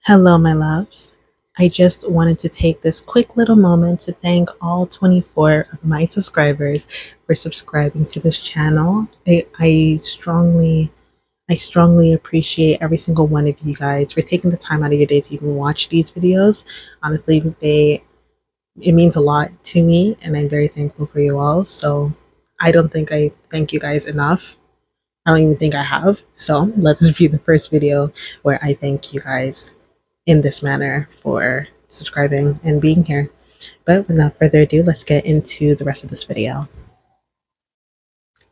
Hello, my loves. I just wanted to take this quick little moment to thank all 24 of my subscribers for subscribing to this channel. I strongly appreciate every single one of you guys for taking the time out of your day to even watch these videos. Honestly, it means a lot to me, and I'm very thankful for you all. So I don't think I thank you guys enough. I don't even think I have. So let this be the first video where I thank you guys in this manner for subscribing and being here. But without further ado, let's get into the rest of this video.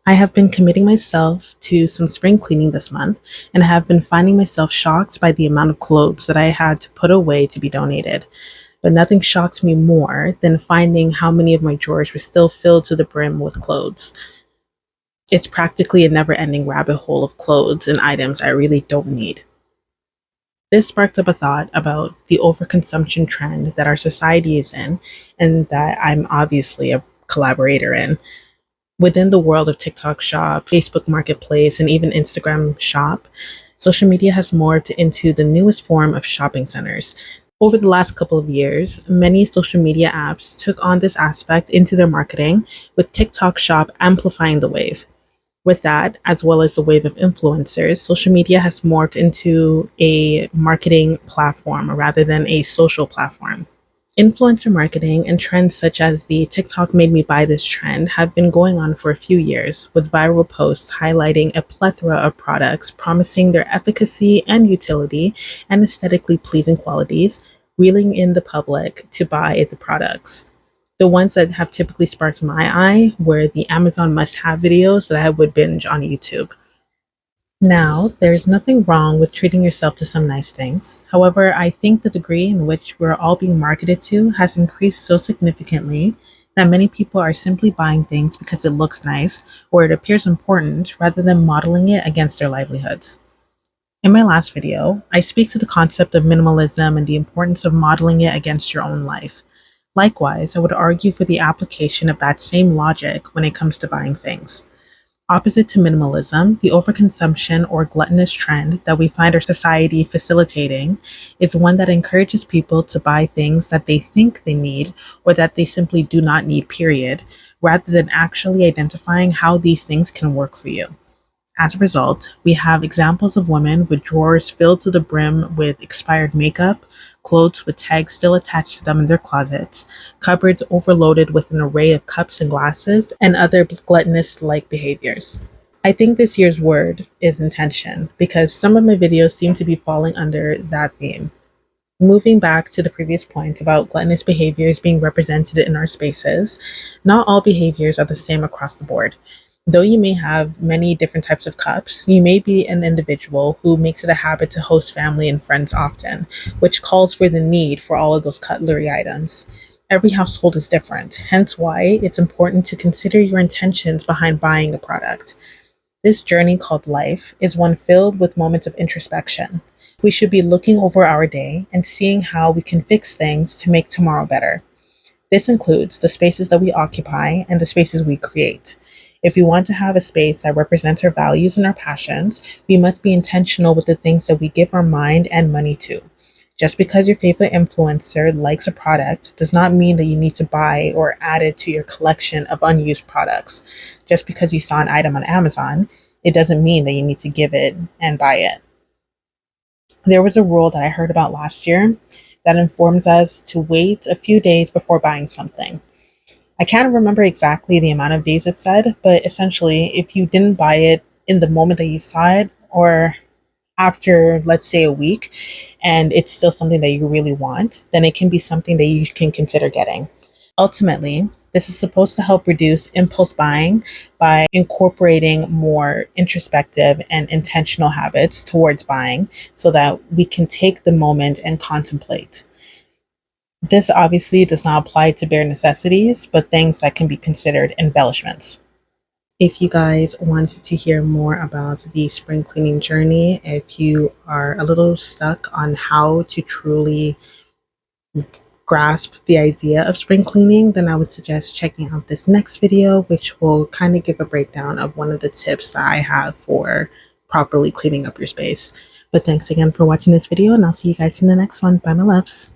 I have been committing myself to some spring cleaning this month and have been finding myself shocked by the amount of clothes that I had to put away to be donated. But nothing shocked me more than finding how many of my drawers were still filled to the brim with clothes. It's practically a never-ending rabbit hole of clothes and items I really don't need. This sparked up a thought about the overconsumption trend that our society is in, and that I'm obviously a collaborator in. Within the world of TikTok Shop, Facebook Marketplace, and even Instagram Shop, social media has morphed into the newest form of shopping centers. Over the last couple of years, many social media apps took on this aspect into their marketing, with TikTok Shop amplifying the wave. With that, as well as the wave of influencers, social media has morphed into a marketing platform rather than a social platform. Influencer marketing and trends such as the TikTok made me buy this trend have been going on for a few years, with viral posts highlighting a plethora of products promising their efficacy and utility and aesthetically pleasing qualities, reeling in the public to buy the products. The ones that have typically sparked my eye were the Amazon must-have videos that I would binge on YouTube. Now, there's nothing wrong with treating yourself to some nice things. However, I think the degree in which we're all being marketed to has increased so significantly that many people are simply buying things because it looks nice or it appears important rather than modeling it against their livelihoods. In my last video, I speak to the concept of minimalism and the importance of modeling it against your own life. Likewise, I would argue for the application of that same logic when it comes to buying things. Opposite to minimalism, the overconsumption or gluttonous trend that we find our society facilitating is one that encourages people to buy things that they think they need or that they simply do not need, period, rather than actually identifying how these things can work for you. As a result, we have examples of women with drawers filled to the brim with expired makeup, clothes with tags still attached to them in their closets, cupboards overloaded with an array of cups and glasses, and other gluttonous-like behaviors. I think this year's word is intention because some of my videos seem to be falling under that theme. Moving back to the previous point about gluttonous behaviors being represented in our spaces, not all behaviors are the same across the board. Though you may have many different types of cups, you may be an individual who makes it a habit to host family and friends often, which calls for the need for all of those cutlery items. Every household is different, hence why it's important to consider your intentions behind buying a product. This journey called life is one filled with moments of introspection. We should be looking over our day and seeing how we can fix things to make tomorrow better. This includes the spaces that we occupy and the spaces we create. If we want to have a space that represents our values and our passions, we must be intentional with the things that we give our mind and money to. Just because your favorite influencer likes a product does not mean that you need to buy or add it to your collection of unused products. Just because you saw an item on Amazon, it doesn't mean that you need to give it and buy it. There was a rule that I heard about last year that informs us to wait a few days before buying something. I can't remember exactly the amount of days it said, but essentially, if you didn't buy it in the moment that you saw it, or after, let's say, a week, and it's still something that you really want, then it can be something that you can consider getting. Ultimately, this is supposed to help reduce impulse buying by incorporating more introspective and intentional habits towards buying so that we can take the moment and contemplate. This obviously does not apply to bare necessities, but things that can be considered embellishments. If you guys wanted to hear more about the spring cleaning journey, if you are a little stuck on how to truly grasp the idea of spring cleaning, then I would suggest checking out this next video, which will kind of give a breakdown of one of the tips that I have for properly cleaning up your space. But thanks again for watching this video, and I'll see you guys in the next one. Bye, my loves.